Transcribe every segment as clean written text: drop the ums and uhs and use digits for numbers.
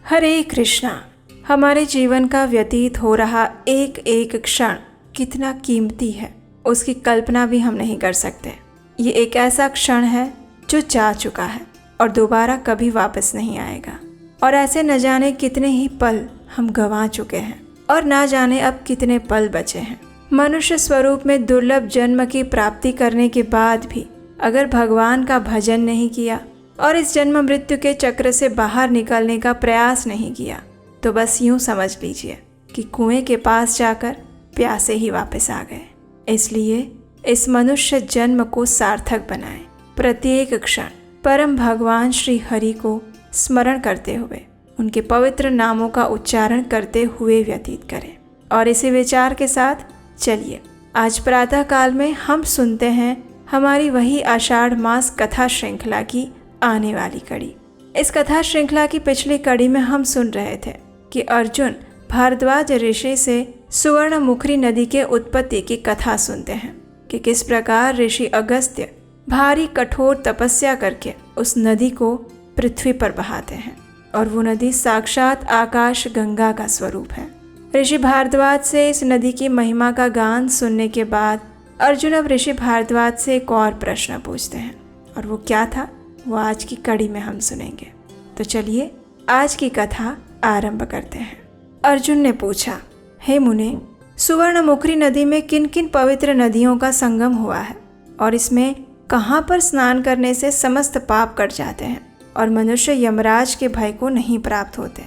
हरे कृष्णा। हमारे जीवन का व्यतीत हो रहा एक एक क्षण कितना कीमती है, उसकी कल्पना भी हम नहीं कर सकते। ये एक ऐसा क्षण है जो जा चुका है और दोबारा कभी वापस नहीं आएगा। और ऐसे न जाने कितने ही पल हम गंवा चुके हैं और ना जाने अब कितने पल बचे हैं। मनुष्य स्वरूप में दुर्लभ जन्म की प्राप्ति करने के बाद भी अगर भगवान का भजन नहीं किया और इस जन्म मृत्यु के चक्र से बाहर निकलने का प्रयास नहीं किया तो बस यूं समझ लीजिए कि कुएं के पास जाकर प्यासे ही वापस आ गए। इसलिए इस मनुष्य जन्म को सार्थक बनाएं। प्रत्येक क्षण परम भगवान श्री हरि को स्मरण करते हुए उनके पवित्र नामों का उच्चारण करते हुए व्यतीत करें। और इसी विचार के साथ चलिए आज प्रातः काल में हम सुनते हैं हमारी वही आषाढ़ मास कथा श्रृंखला की आने वाली कड़ी। इस कथा श्रृंखला की पिछली कड़ी में हम सुन रहे थे कि अर्जुन भारद्वाज ऋषि से सुवर्णमुखी नदी के उत्पत्ति की कथा सुनते हैं कि किस प्रकार ऋषि अगस्त्य भारी कठोर तपस्या करके उस नदी को पृथ्वी पर बहाते हैं और वो नदी साक्षात आकाश गंगा का स्वरूप है। ऋषि भारद्वाज से इस नदी की महिमा का गान सुनने के बाद अर्जुन अब ऋषि भारद्वाज से एक और प्रश्न पूछते हैं और वो क्या था वो आज की कड़ी में हम सुनेंगे। तो चलिए आज की कथा आरंभ करते हैं। अर्जुन ने पूछा, हे मुने, सुवर्णमुखी नदी में किन किन पवित्र नदियों का संगम हुआ है और इसमें कहाँ पर स्नान करने से समस्त पाप कट जाते हैं और मनुष्य यमराज के भय को नहीं प्राप्त होते।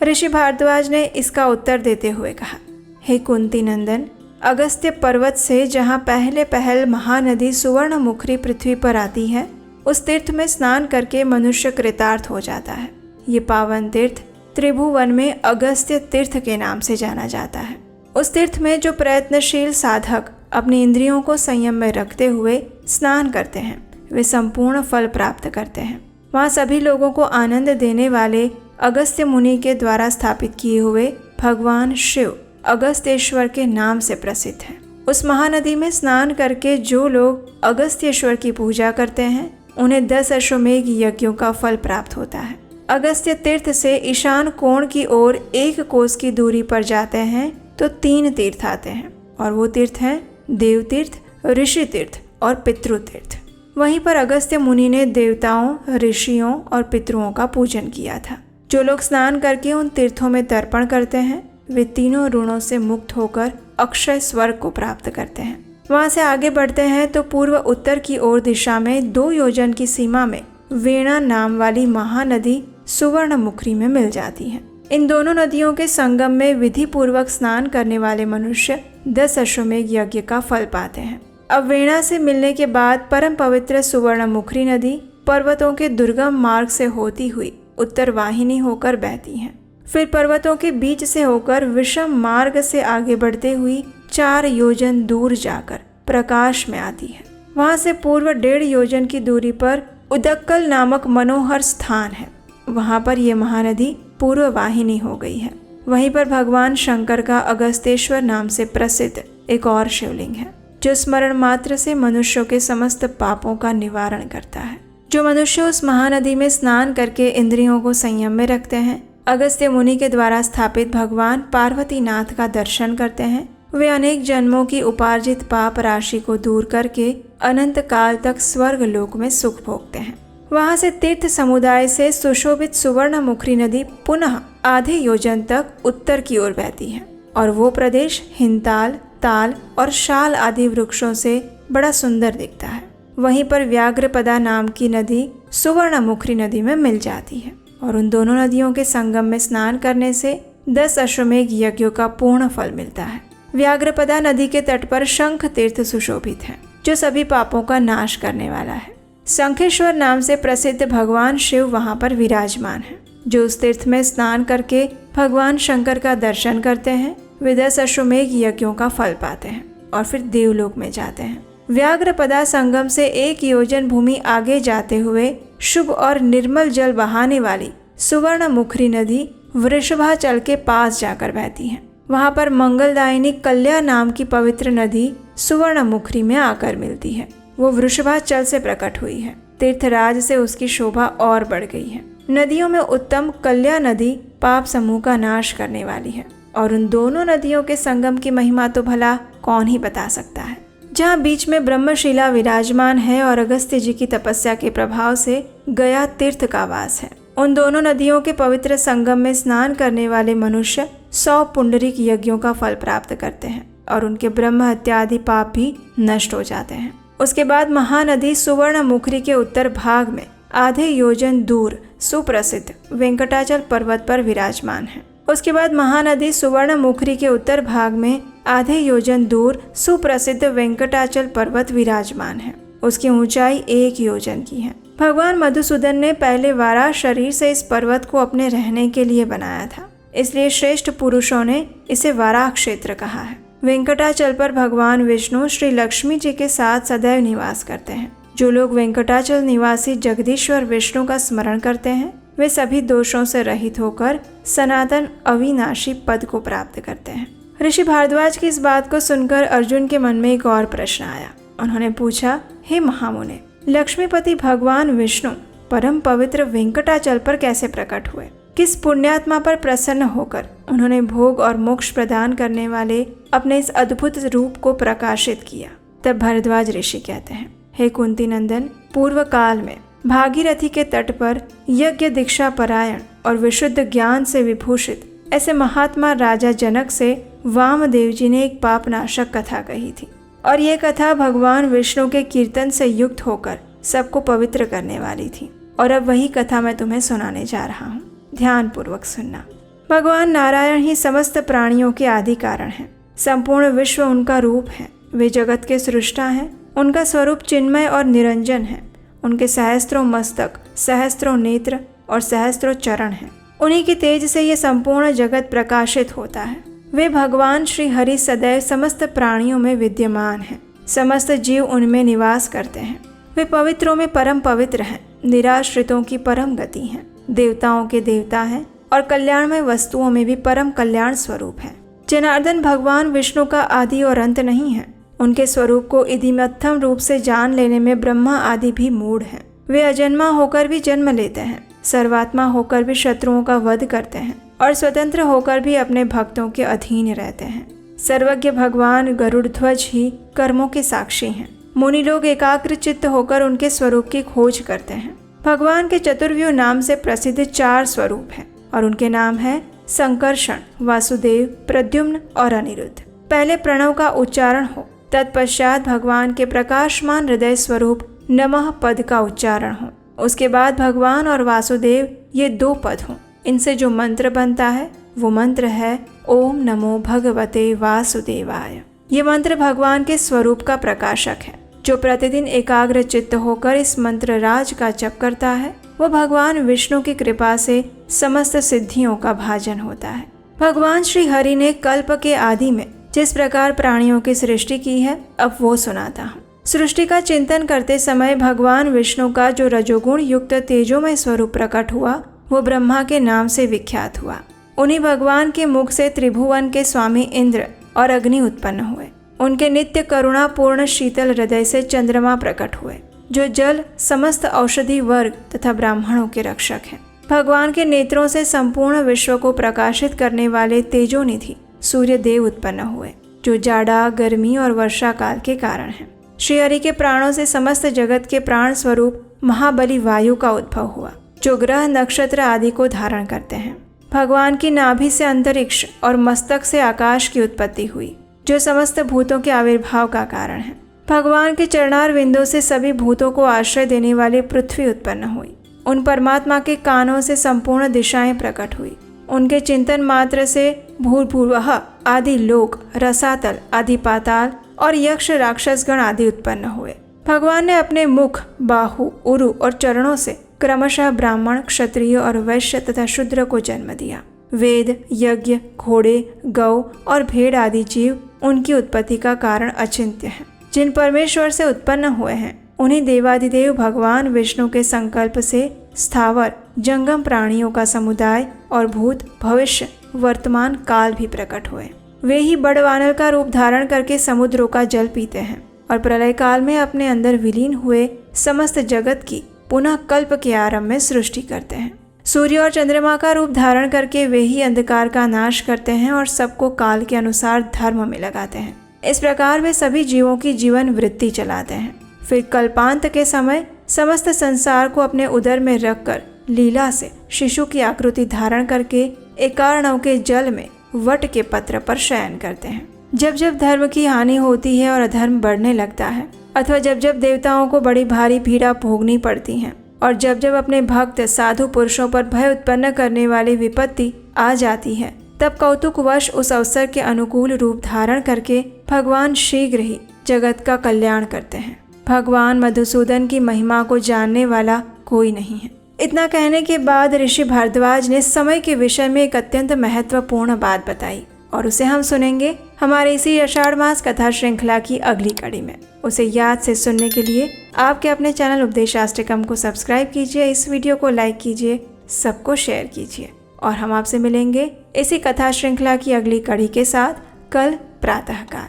ऋषि भारद्वाज ने इसका उत्तर देते हुए कहा, हे कुंती नंदन, अगस्त्य पर्वत से जहाँ पहले पहल महानदी सुवर्णमुखी पृथ्वी पर आती है उस तीर्थ में स्नान करके मनुष्य कृतार्थ हो जाता है। ये पावन तीर्थ त्रिभुवन में अगस्त्य तीर्थ के नाम से जाना जाता है। उस तीर्थ में जो प्रयत्नशील साधक अपनी इंद्रियों को संयम में रखते हुए स्नान करते हैं वे संपूर्ण फल प्राप्त करते हैं। वहाँ सभी लोगों को आनंद देने वाले अगस्त्य मुनि के द्वारा स्थापित किए हुए भगवान शिव अगस्त्येश्वर के नाम से प्रसिद्ध है। उस महानदी में स्नान करके जो लोग अगस्त्येश्वर की पूजा करते हैं उन्हें 10 अश्वमेघ यज्ञों का फल प्राप्त होता है। अगस्त्य तीर्थ से ईशान कोण की ओर 1 कोस की दूरी पर जाते हैं तो 3 तीर्थ आते हैं और वो तीर्थ हैं देव तीर्थ, ऋषि तीर्थ और पितृ तीर्थ। वहीं पर अगस्त्य मुनि ने देवताओं, ऋषियों और पितरों का पूजन किया था। जो लोग स्नान करके उन तीर्थों में तर्पण करते हैं वे तीनों ऋणों से मुक्त होकर अक्षय स्वर्ग को प्राप्त करते हैं। वहां से आगे बढ़ते हैं तो पूर्व उत्तर की ओर दिशा में 2 योजन की सीमा में वेणा नाम वाली महानदी सुवर्णमुखी में मिल जाती है। इन दोनों नदियों के संगम में विधि पूर्वक स्नान करने वाले मनुष्य 10 अश्वमेघ यज्ञ का फल पाते हैं। अब वेणा से मिलने के बाद परम पवित्र सुवर्णमुखी नदी पर्वतों के दुर्गम मार्ग से होती हुई उत्तर वाहिनी होकर बहती है। फिर पर्वतों के बीच से होकर विषम मार्ग से आगे बढ़ते हुई 4 योजन दूर जाकर प्रकाश में आती है। वहां से पूर्व 1.5 योजन की दूरी पर उदक्कल नामक मनोहर स्थान है। वहां पर यह महानदी पूर्व वाहिनी हो गई है। वहीं पर भगवान शंकर का अगस्त्येश्वर नाम से प्रसिद्ध एक और शिवलिंग है जो स्मरण मात्र से मनुष्यों के समस्त पापों का निवारण करता है। जो मनुष्य उस महानदी में स्नान करके इंद्रियों को संयम में रखते हैं अगस्त्य मुनि के द्वारा स्थापित भगवान पार्वती नाथ का दर्शन करते हैं वे अनेक जन्मों की उपार्जित पाप राशि को दूर करके अनंत काल तक स्वर्ग लोक में सुख भोगते हैं। वहां से तीर्थ समुदाय से सुशोभित सुवर्णमुखी नदी पुनः आधे योजन तक उत्तर की ओर बहती है और वो प्रदेश हिंताल, ताल और शाल आदि वृक्षों से बड़ा सुंदर दिखता है। वहीं पर व्याघ्रपदा नाम की नदी सुवर्णमुखी नदी में मिल जाती है और उन दोनों नदियों के संगम में स्नान करने से 10 अश्वमेघ यज्ञों का पूर्ण फल मिलता है। व्याघ्रपदा नदी के तट पर शंख तीर्थ सुशोभित है जो सभी पापों का नाश करने वाला है। शंखेश्वर नाम से प्रसिद्ध भगवान शिव वहां पर विराजमान है। जो उस तीर्थ में स्नान करके भगवान शंकर का दर्शन करते हैं वे 10 अश्वमेघ यज्ञों का फल पाते हैं और फिर देवलोक में जाते हैं। व्याघ्रपदा संगम से 1 योजन भूमि आगे जाते हुए शुभ और निर्मल जल बहाने वाली सुवर्णमुखी नदी वृषभाचल के पास जाकर बहती है। वहां पर मंगलदायिनी कल्या नाम की पवित्र नदी सुवर्णमुखी में आकर मिलती है। वो वृषभाचल से प्रकट हुई है। तीर्थराज से उसकी शोभा और बढ़ गई है। नदियों में उत्तम कल्या नदी पाप समूह का नाश करने वाली है, और उन दोनों नदियों के संगम की महिमा तो भला कौन ही बता सकता है। जहाँ बीच में ब्रह्मशिला विराजमान है और अगस्त्य जी की तपस्या के प्रभाव से गया तीर्थ का वास है, उन दोनों नदियों के पवित्र संगम में स्नान करने वाले मनुष्य 100 पुंडरीक यज्ञों का फल प्राप्त करते हैं और उनके ब्रह्म हत्या आदि पाप भी नष्ट हो जाते हैं। उसके बाद महानदी सुवर्ण मुखरी के उत्तर भाग में आधे योजन दूर सुप्रसिद्ध वेंकटाचल पर्वत पर विराजमान है। उसके बाद महानदी सुवर्ण मुखरी के उत्तर भाग में आधे योजन दूर सुप्रसिद्ध वेंकटाचल पर्वत विराजमान है। उसकी ऊंचाई 1 योजन की है। भगवान मधुसूदन ने पहले वाराह शरीर से इस पर्वत को अपने रहने के लिए बनाया था, इसलिए श्रेष्ठ पुरुषों ने इसे वाराह क्षेत्र कहा है। वेंकटाचल पर भगवान विष्णु श्री लक्ष्मी जी के साथ सदैव निवास करते हैं। जो लोग वेंकटाचल निवासी जगदीश्वर विष्णु का स्मरण करते हैं वे सभी दोषों से रहित होकर सनातन अविनाशी पद को प्राप्त करते हैं। ऋषि भारद्वाज की इस बात को सुनकर अर्जुन के मन में एक और प्रश्न आया। उन्होंने पूछा, हे महामुने, लक्ष्मीपति भगवान विष्णु परम पवित्र वेंकटाचल पर कैसे प्रकट हुए? किस पुण्यात्मा पर प्रसन्न होकर उन्होंने भोग और मोक्ष प्रदान करने वाले अपने इस अद्भुत रूप को प्रकाशित किया? तब भारद्वाज ऋषि कहते हैं, हे कुंती नंदन, पूर्व काल में भागीरथी के तट पर यज्ञ दीक्षा परायण और विशुद्ध ज्ञान से विभूषित ऐसे महात्मा राजा जनक से वामदेव जी ने एक पापनाशक कथा कही थी, और ये कथा भगवान विष्णु के कीर्तन से युक्त होकर सबको पवित्र करने वाली थी। और अब वही कथा मैं तुम्हें सुनाने जा रहा हूँ, ध्यान पूर्वक सुनना। भगवान नारायण ही समस्त प्राणियों के आदि कारण हैं। संपूर्ण विश्व उनका रूप है। वे जगत के सृष्टा हैं। उनका स्वरूप चिन्मय और निरंजन है। उनके सहस्त्रों मस्तक, सहस्त्रों नेत्र और सहस्त्रों चरण हैं। उन्हीं की तेज से ये संपूर्ण जगत प्रकाशित होता है। वे भगवान श्री हरि सदैव समस्त प्राणियों में विद्यमान हैं। समस्त जीव उनमें निवास करते हैं। वे पवित्रों में परम पवित्र हैं, निराश्रितों की परम गति हैं, देवताओं के देवता हैं और कल्याणमय वस्तुओं में भी परम कल्याण स्वरूप हैं। जनार्दन भगवान विष्णु का आदि और अंत नहीं है। उनके स्वरूप को इदिमत्थम रूप से जान लेने में ब्रह्मा आदि भी मूढ़ हैं। वे अजन्मा होकर भी जन्म लेते हैं, सर्वात्मा होकर भी शत्रुओं का वध करते हैं और स्वतंत्र होकर भी अपने भक्तों के अधीन रहते हैं। सर्वज्ञ भगवान गरुड़ध्वज ही कर्मों के साक्षी हैं। मुनि लोग एकाग्र चित्त होकर उनके स्वरूप की खोज करते हैं। भगवान के चतुर्व्यूह नाम से प्रसिद्ध 4 स्वरूप हैं और उनके नाम है संकर्षण, वासुदेव, प्रद्युम्न और अनिरुद्ध। पहले प्रणव का उच्चारण हो, तत्पश्चात भगवान के प्रकाशमान हृदय स्वरूप नमः पद का उच्चारण हो। उसके बाद भगवान और वासुदेव ये 2 पद हों। इनसे जो मंत्र बनता है वो मंत्र है ओम नमो भगवते वासुदेवाय। ये मंत्र भगवान के स्वरूप का प्रकाशक है। जो प्रतिदिन एकाग्र चित्त होकर इस मंत्र राज का जप करता है वो भगवान विष्णु की कृपा से समस्त सिद्धियों का भाजन होता है। भगवान श्री हरि ने कल्प के आदि में जिस प्रकार प्राणियों की सृष्टि की है अब वो सुनाता हूँ। सृष्टि का चिंतन करते समय भगवान विष्णु का जो रजोगुण युक्त तेजोमय स्वरूप प्रकट हुआ वो ब्रह्मा के नाम से विख्यात हुआ। उन्हीं भगवान के मुख से त्रिभुवन के स्वामी इंद्र और अग्नि उत्पन्न हुए। उनके नित्य करुणा पूर्ण शीतल हृदय से चंद्रमा प्रकट हुए, जो जल, समस्त औषधि वर्ग तथा ब्राह्मणों के रक्षक हैं। भगवान के नेत्रों से संपूर्ण विश्व को प्रकाशित करने वाले तेजोनिधि सूर्य देव उत्पन्न हुए, जो जाड़ा, गर्मी और वर्षा काल के कारण हैं। श्री हरि के प्राणों से समस्त जगत के प्राण स्वरूप महाबली वायु का उद्भव हुआ, जो ग्रह, नक्षत्र आदि को धारण करते हैं। भगवान की नाभि से अंतरिक्ष और मस्तक से आकाश की उत्पत्ति हुई, जो समस्त भूतों के आविर्भाव का कारण है। भगवान के चरणार बिंदु से सभी भूतों को आश्रय देने वाली पृथ्वी उत्पन्न हुई। उन परमात्मा के कानों से संपूर्ण दिशाएं प्रकट हुई। उनके चिंतन मात्र से भूर्भुवः आदि लोक, रसातल आदि पाताल और यक्ष, राक्षसगण आदि उत्पन्न हुए। भगवान ने अपने मुख, बाहु, उरु और चरणों से क्रमशः ब्राह्मण, क्षत्रिय और वैश्य तथा शूद्र को जन्म दिया। वेद, यज्ञ, घोड़े, गौ और भेड़ आदि जीव उनकी उत्पत्ति का कारण अचिंत्य हैं। जिन परमेश्वर से उत्पन्न हुए हैं उन्हीं देवादिदेव भगवान विष्णु के संकल्प से स्थावर, जंगम प्राणियों का समुदाय और भूत, भविष्य, वर्तमान काल भी प्रकट हुए। वे ही बड़वानर का रूप धारण करके समुद्रों का जल पीते हैं और प्रलय काल में अपने अंदर विलीन हुए समस्त जगत की पुनः कल्प के आरंभ में सृष्टि करते हैं। सूर्य और चंद्रमा का रूप धारण करके वे ही अंधकार का नाश करते हैं और सबको काल के अनुसार धर्म में लगाते हैं। इस प्रकार वे सभी जीवों की जीवन वृत्ति चलाते हैं। फिर कल्पांत के समय समस्त संसार को अपने उदर में रखकर लीला से शिशु की आकृति धारण करके एकार्णव के जल में वट के पत्र पर शयन करते हैं। जब जब धर्म की हानि होती है और अधर्म बढ़ने लगता है, अथवा जब जब देवताओं को बड़ी भारी पीड़ा भोगनी पड़ती है, और जब जब अपने भक्त साधु पुरुषों पर भय उत्पन्न करने वाली विपत्ति आ जाती है, तब कौतुकवश उस अवसर के अनुकूल रूप धारण करके भगवान शीघ्र ही जगत का कल्याण करते हैं। भगवान मधुसूदन की महिमा को जानने वाला कोई नहीं है। इतना कहने के बाद ऋषि भारद्वाज ने समय के विषय में एक अत्यंत महत्वपूर्ण बात बताई, और उसे हम सुनेंगे हमारे इसी आषाढ़ मास कथा श्रृंखला की अगली कड़ी में। उसे याद से सुनने के लिए आपके अपने चैनल उपदेशाष्टकम को सब्सक्राइब कीजिए, इस वीडियो को लाइक कीजिए, सबको शेयर कीजिए, और हम आपसे मिलेंगे इसी कथा श्रृंखला की अगली कड़ी के साथ कल प्रातःकाल।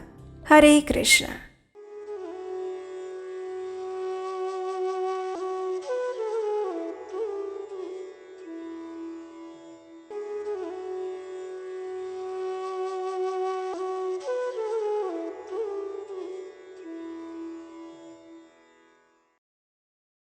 हरे कृष्ण।